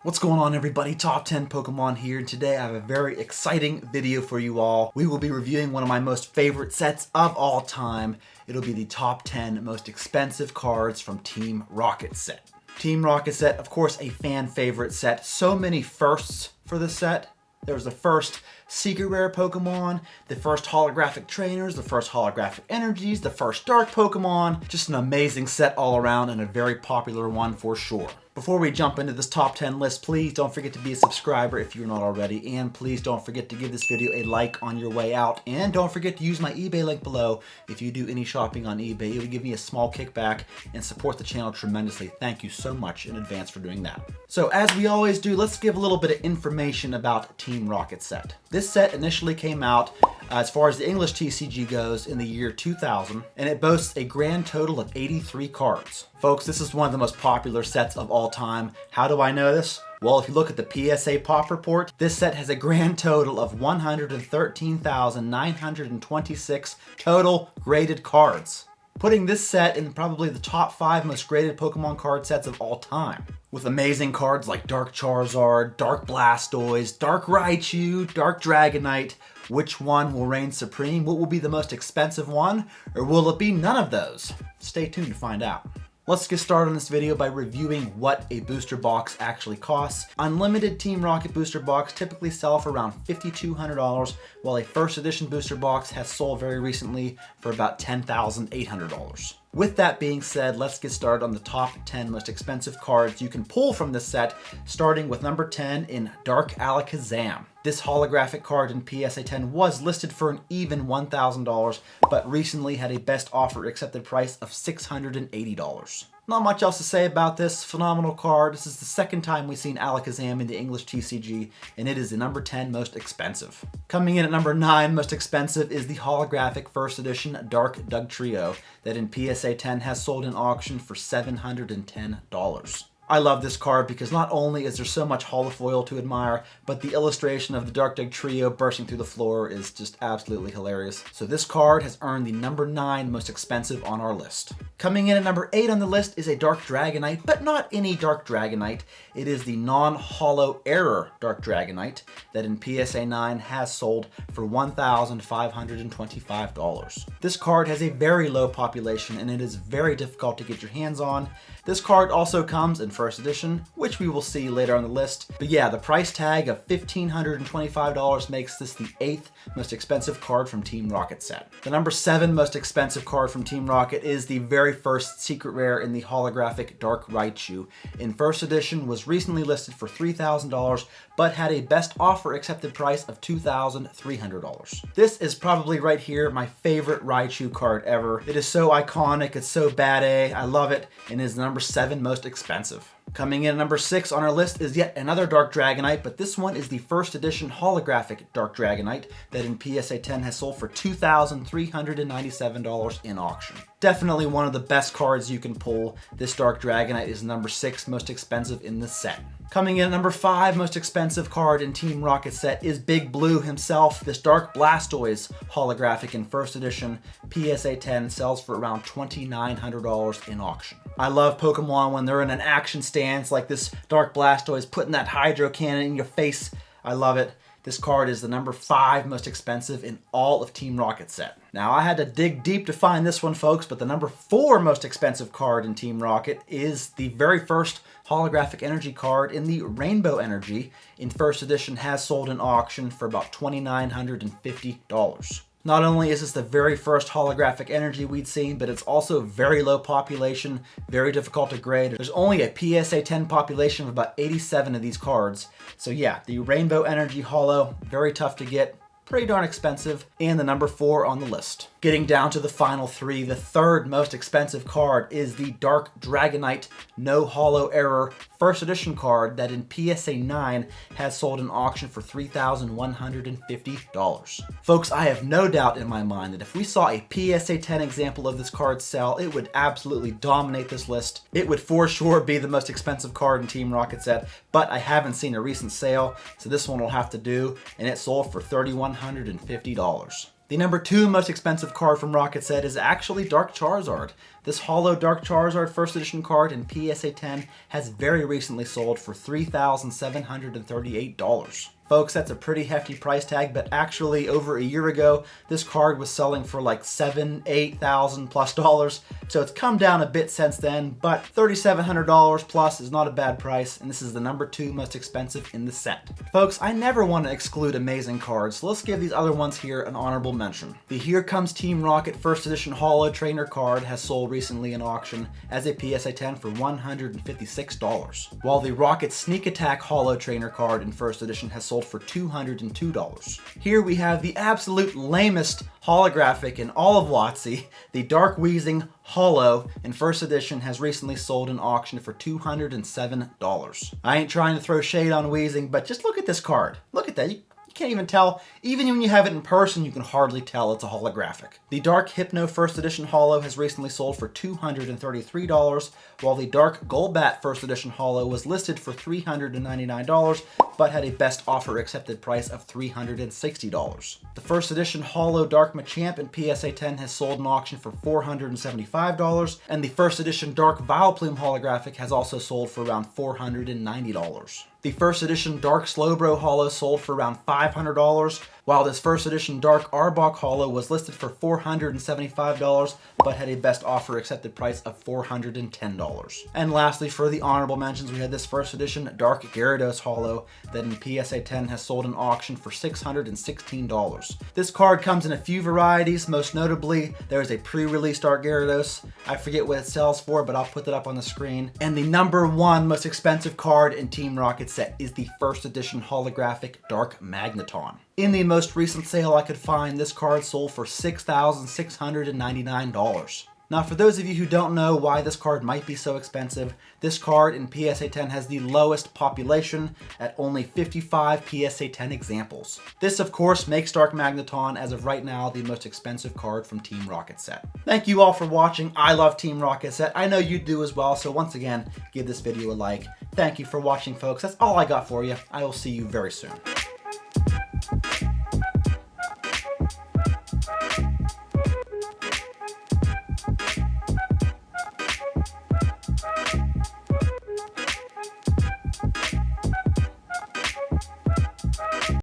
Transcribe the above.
What's going on, everybody? Top 10 Pokemon here, and today I have a very exciting video for you all. We will be reviewing one of my most favorite sets of all time. It'll be the top 10 most expensive cards from Team Rocket set. Team Rocket set, of course, a fan favorite set. So many firsts for this set. There was the first secret rare Pokemon, the first holographic trainers, the first holographic energies, the first dark Pokemon. Just an amazing set all around and a very popular one for sure. Before we jump into this top 10 list, please don't forget to be a subscriber if you're not already, and please don't forget to give this video a like on your way out, and don't forget to use my eBay link below. If you do any shopping on eBay, it would give me a small kickback and support the channel tremendously. Thank you so much in advance for doing that. So as we always do, let's give a little bit of information about Team Rocket set. This set initially came out as far as the English TCG goes in the year 2000, and it boasts a grand total of 83 cards. Folks, this is one of the most popular sets of all time. How do I know this? Well, if you look at the PSA Pop Report, this set has a grand total of 113,926 total graded cards, putting this set in probably the top 5 most graded Pokemon card sets of all time. With amazing cards like Dark Charizard, Dark Blastoise, Dark Raichu, Dark Dragonite. Which one will reign supreme? What will be the most expensive one? Or will it be none of those? Stay tuned to find out. Let's get started on this video by reviewing what a booster box actually costs. Unlimited Team Rocket booster box typically sell for around $5,200, while a first edition booster box has sold very recently for about $10,800. With that being said, let's get started on the top 10 most expensive cards you can pull from this set, starting with number 10 in Dark Alakazam. This holographic card in PSA 10 was listed for an even $1,000, but recently had a best offer accepted price of $680. Not much else to say about this phenomenal card. This is the second time we've seen Alakazam in the English TCG, and it is the number 10 most expensive. Coming in at number 9 most expensive is the holographic first edition Dark Dugtrio that in PSA 10 has sold in auction for $710. I love this card because not only is there so much holofoil to admire, but the illustration of the Dark Dugtrio bursting through the floor is just absolutely hilarious. So this card has earned the number 9 most expensive on our list. Coming in at number 8 on the list is a Dark Dragonite, but not any Dark Dragonite. It is the non-holo error Dark Dragonite that in PSA 9 has sold for $1,525. This card has a very low population and it is very difficult to get your hands on. This card also comes in first edition, which we will see later on the list. But yeah, the price tag of $1,525 makes this the 8th most expensive card from Team Rocket set. The number 7 most expensive card from Team Rocket is the very first secret rare in the holographic Dark Raichu. In first edition was recently listed for $3,000, but had a best offer accepted price of $2,300. This is probably right here my favorite Raichu card ever. It is so iconic, it's so bad A, I love it, and is the number 7 most expensive. Coming in at number 6 on our list is yet another Dark Dragonite, but this one is the first edition holographic Dark Dragonite that in PSA 10 has sold for $2,397 in auction. Definitely one of the best cards you can pull. This Dark Dragonite is number 6 most expensive in the set. Coming in at number 5 most expensive card in Team Rocket set is Big Blue himself. This Dark Blastoise holographic in first edition PSA 10 sells for around $2,900 in auction. I love Pokemon when they're in an action stance like this Dark Blastoise putting that Hydro Cannon in your face. I love it. This card is the number 5 most expensive in all of Team Rocket set. Now I had to dig deep to find this one, folks, but the number 4 most expensive card in Team Rocket is the very first holographic energy card in the Rainbow Energy. In first edition has sold in auction for about $2,950. Not only is this the very first holographic energy we'd seen, but it's also very low population, very difficult to grade. There's only a PSA 10 population of about 87 of these cards. So yeah, the Rainbow Energy Holo, very tough to get, pretty darn expensive, and the number 4 on the list. Getting down to the final 3, the third most expensive card is the Dark Dragonite No Holo Error first edition card that in PSA 9 has sold in auction for $3,150. Folks, I have no doubt in my mind that if we saw a PSA 10 example of this card sell, it would absolutely dominate this list. It would for sure be the most expensive card in Team Rocket set, but I haven't seen a recent sale, so this one will have to do, and it sold for $3,150. The number 2 most expensive card from Rocket set is actually Dark Charizard. This Holo Dark Charizard First Edition card in PSA 10 has very recently sold for $3,738. Folks, that's a pretty hefty price tag, but actually over a year ago, this card was selling for like $7,000–8,000 plus dollars. So it's come down a bit since then, but $3,700 plus is not a bad price, and this is the number 2 most expensive in the set. Folks, I never want to exclude amazing cards, so let's give these other ones here an honorable mention. The Here Comes Team Rocket First Edition Holo Trainer card has sold recently in auction as a PSA 10 for $156, while the Rocket Sneak Attack Holo Trainer card in First Edition has sold for $202. Here we have the absolute lamest holographic in all of WotC. The Dark Weezing Holo in First Edition has recently sold in auction for $207. I ain't trying to throw shade on Weezing, but just look at this card. Look at that. You can't even tell. Even when you have it in person, you can hardly tell it's a holographic. The Dark Hypno First Edition Holo has recently sold for $233, while the Dark Golbat First Edition Holo was listed for $399, but had a best offer accepted price of $360. The First Edition Holo Dark Machamp in PSA 10 has sold in auction for $475, and the First Edition Dark Vileplume Holographic has also sold for around $490. The First Edition Dark Slowbro Holo sold for around $500, while this First Edition Dark Arbok Holo was listed for $475, but had a best offer accepted price of $410. And lastly, for the honorable mentions, we had this First Edition Dark Gyarados Holo that in PSA 10 has sold in auction for $616. This card comes in a few varieties. Most notably, there is a pre-release Dark Gyarados. I forget what it sells for, but I'll put that up on the screen. And the number 1 most expensive card in Team Rocket set is the First Edition Holographic Dark Magneton. In the most recent sale I could find, this card sold for $6,699. Now, for those of you who don't know why this card might be so expensive, this card in PSA 10 has the lowest population at only 55 PSA 10 examples. This, of course, makes Dark Magneton, as of right now, the most expensive card from Team Rocket set. Thank you all for watching. I love Team Rocket set. I know you do as well, so once again, give this video a like. Thank you for watching, folks. That's all I got for you. I will see you very soon.